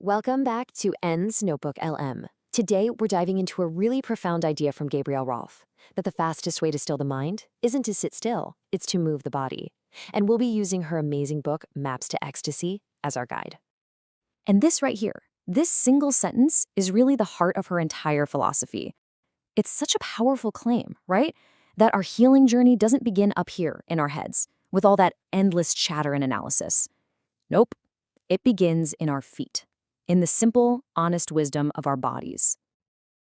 Welcome back to N's NotebookLM. Today, we're diving into a really profound idea from Gabriel Roth, that the fastest way to still the mind isn't to sit still, it's to move the body. And we'll be using her amazing book, Maps to Ecstasy, as our guide. And this right here, this single sentence is really the heart of her entire philosophy. It's such a powerful claim, right? That our healing journey doesn't begin up here in our heads, with all that endless chatter and analysis. Nope. It begins in our feet, in the simple, honest wisdom of our bodies.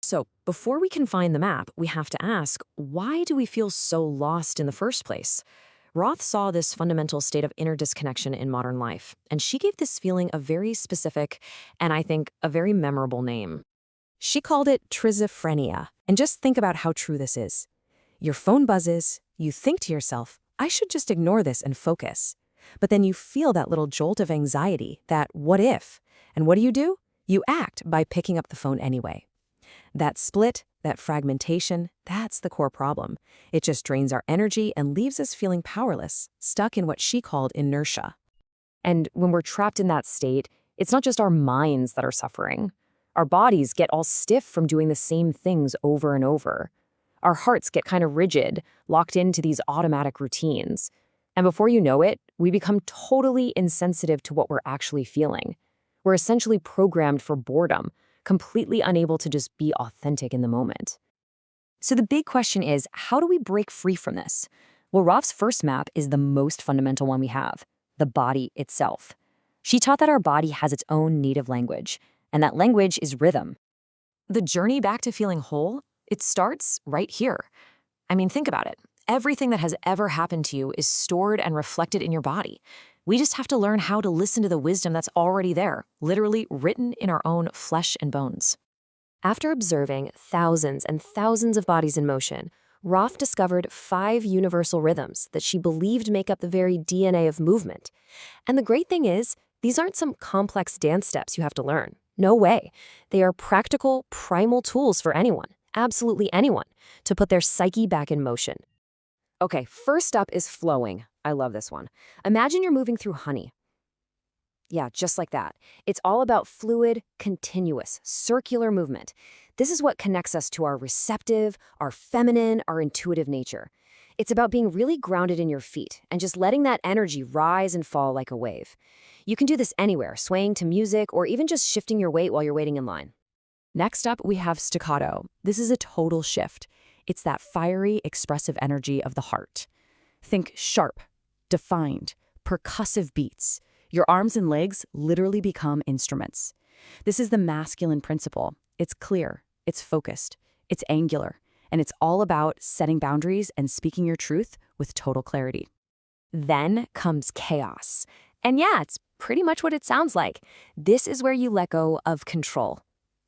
So, before we can find the map, we have to ask, why do we feel so lost in the first place? Roth saw this fundamental state of inner disconnection in modern life, and she gave this feeling a very specific, and I think a very memorable name. She called it trisophrenia, and just think about how true this is. Your phone buzzes, you think to yourself, I should just ignore this and focus. But then you feel that little jolt of anxiety, that what if? And what do? You act by picking up the phone anyway. That split, that fragmentation, that's the core problem. It just drains our energy and leaves us feeling powerless, stuck in what she called inertia. And when we're trapped in that state, it's not just our minds that are suffering. Our bodies get all stiff from doing the same things over and over. Our hearts get kind of rigid, locked into these automatic routines. And before you know it, we become totally insensitive to what we're actually feeling. We're essentially programmed for boredom, completely unable to just be authentic in the moment. So the big question is, how do we break free from this? Well, Roth's first map is the most fundamental one we have, the body itself. She taught that our body has its own native language, and that language is rhythm. The journey back to feeling whole, it starts right here. I mean, think about it. Everything that has ever happened to you is stored and reflected in your body. We just have to learn how to listen to the wisdom that's already there, literally written in our own flesh and bones. After observing thousands and thousands of bodies in motion, Roth discovered 5 universal rhythms that she believed make up the very DNA of movement. And the great thing is, these aren't some complex dance steps you have to learn. No way. They are practical, primal tools for anyone, absolutely anyone, to put their psyche back in motion. Okay, first up is flowing. I love this one. Imagine you're moving through honey. Yeah, just like that. It's all about fluid, continuous, circular movement. This is what connects us to our receptive, our feminine, our intuitive nature. It's about being really grounded in your feet and just letting that energy rise and fall like a wave. You can do this anywhere, swaying to music or even just shifting your weight while you're waiting in line. Next up, we have staccato. This is a total shift. It's that fiery, expressive energy of the heart. Think sharp, defined, percussive beats. Your arms and legs literally become instruments. This is the masculine principle. It's clear, it's focused, it's angular, and it's all about setting boundaries and speaking your truth with total clarity. Then comes chaos. And yeah, it's pretty much what it sounds like. This is where you let go of control.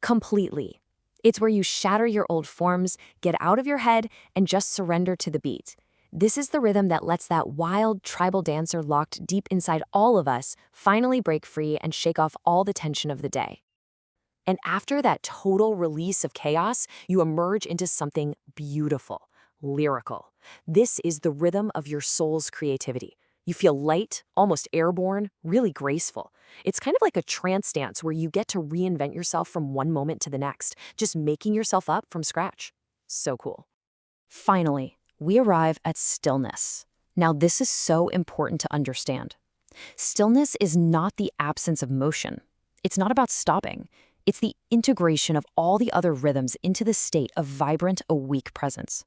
Completely. It's where you shatter your old forms, get out of your head, and just surrender to the beat. This is the rhythm that lets that wild tribal dancer locked deep inside all of us finally break free and shake off all the tension of the day. And after that total release of chaos, you emerge into something beautiful, lyrical. This is the rhythm of your soul's creativity. You feel light, almost airborne, really graceful. It's kind of like a trance dance where you get to reinvent yourself from one moment to the next, just making yourself up from scratch. So cool. Finally, we arrive at stillness. Now, this is so important to understand. Stillness is not the absence of motion. It's not about stopping. It's the integration of all the other rhythms into the state of vibrant, awake presence.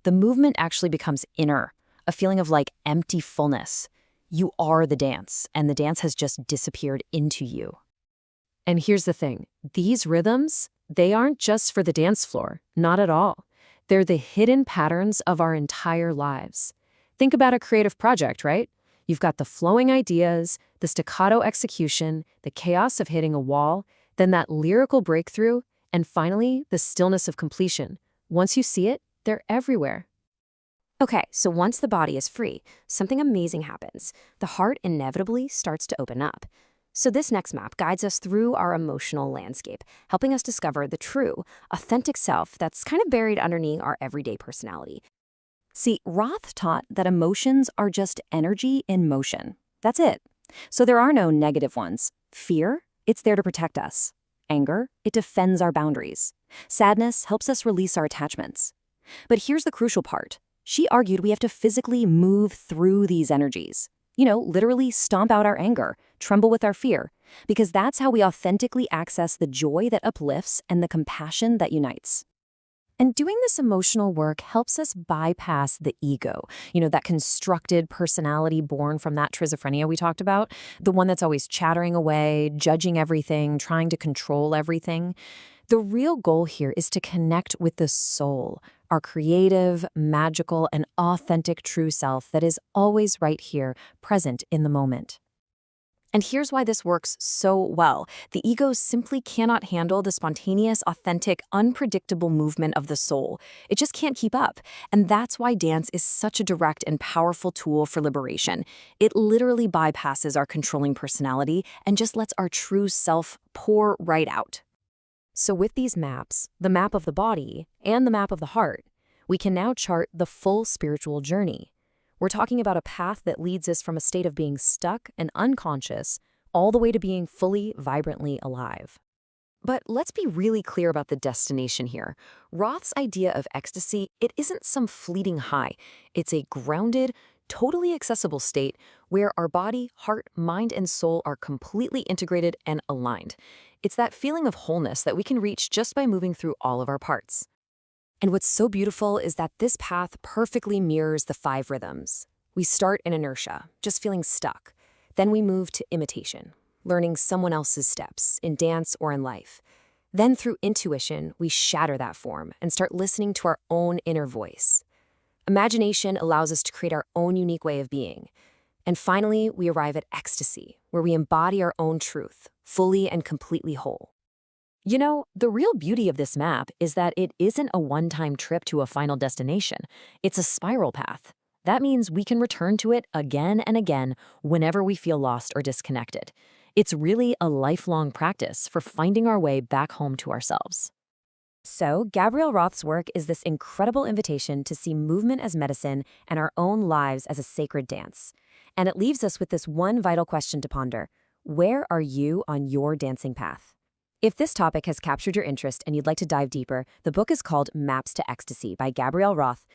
The movement actually becomes inner, a feeling of like empty fullness. You are the dance, and the dance has just disappeared into you. And here's the thing. These rhythms, they aren't just for the dance floor, not at all. They're the hidden patterns of our entire lives. Think about a creative project, right? You've got the flowing ideas, the staccato execution, the chaos of hitting a wall, then that lyrical breakthrough, and finally, the stillness of completion. Once you see it, they're everywhere. Okay, so once the body is free, something amazing happens. The heart inevitably starts to open up. So this next map guides us through our emotional landscape, helping us discover the true, authentic self that's kind of buried underneath our everyday personality. See, Roth taught that emotions are just energy in motion. That's it. So there are no negative ones. Fear, It's there to protect us. Anger, it defends our boundaries. Sadness helps us release our attachments. But here's the crucial part. She argued we have to physically move through these energies. Literally stomp out our anger, tremble with our fear, because that's how we authentically access the joy that uplifts and the compassion that unites. And doing this emotional work helps us bypass the ego, that constructed personality born from that schizophrenia we talked about, the one that's always chattering away, judging everything, trying to control everything. The real goal here is to connect with the soul, our creative, magical, and authentic true self that is always right here, present in the moment. And here's why this works so well. The ego simply cannot handle the spontaneous, authentic, unpredictable movement of the soul. It just can't keep up. And that's why dance is such a direct and powerful tool for liberation. It literally bypasses our controlling personality and just lets our true self pour right out. So with these maps, the map of the body and the map of the heart, we can now chart the full spiritual journey. We're talking about a path that leads us from a state of being stuck and unconscious all the way to being fully, vibrantly alive. But let's be really clear about the destination here. Roth's idea of ecstasy, it isn't some fleeting high. It's a grounded, totally accessible state where our body, heart, mind, and soul are completely integrated and aligned. It's that feeling of wholeness that we can reach just by moving through all of our parts. And what's so beautiful is that this path perfectly mirrors the 5 rhythms. We start in inertia, just feeling stuck. Then we move to imitation, learning someone else's steps in dance or in life. Then through intuition, we shatter that form and start listening to our own inner voice. Imagination allows us to create our own unique way of being. And finally, we arrive at ecstasy, where we embody our own truth, fully and completely whole. The real beauty of this map is that it isn't a one-time trip to a final destination. It's a spiral path. That means we can return to it again and again whenever we feel lost or disconnected. It's really a lifelong practice for finding our way back home to ourselves. So, Gabrielle Roth's work is this incredible invitation to see movement as medicine and our own lives as a sacred dance. And it leaves us with this one vital question to ponder. Where are you on your dancing path? If this topic has captured your interest and you'd like to dive deeper, the book is called Maps to Ecstasy by Gabrielle Roth,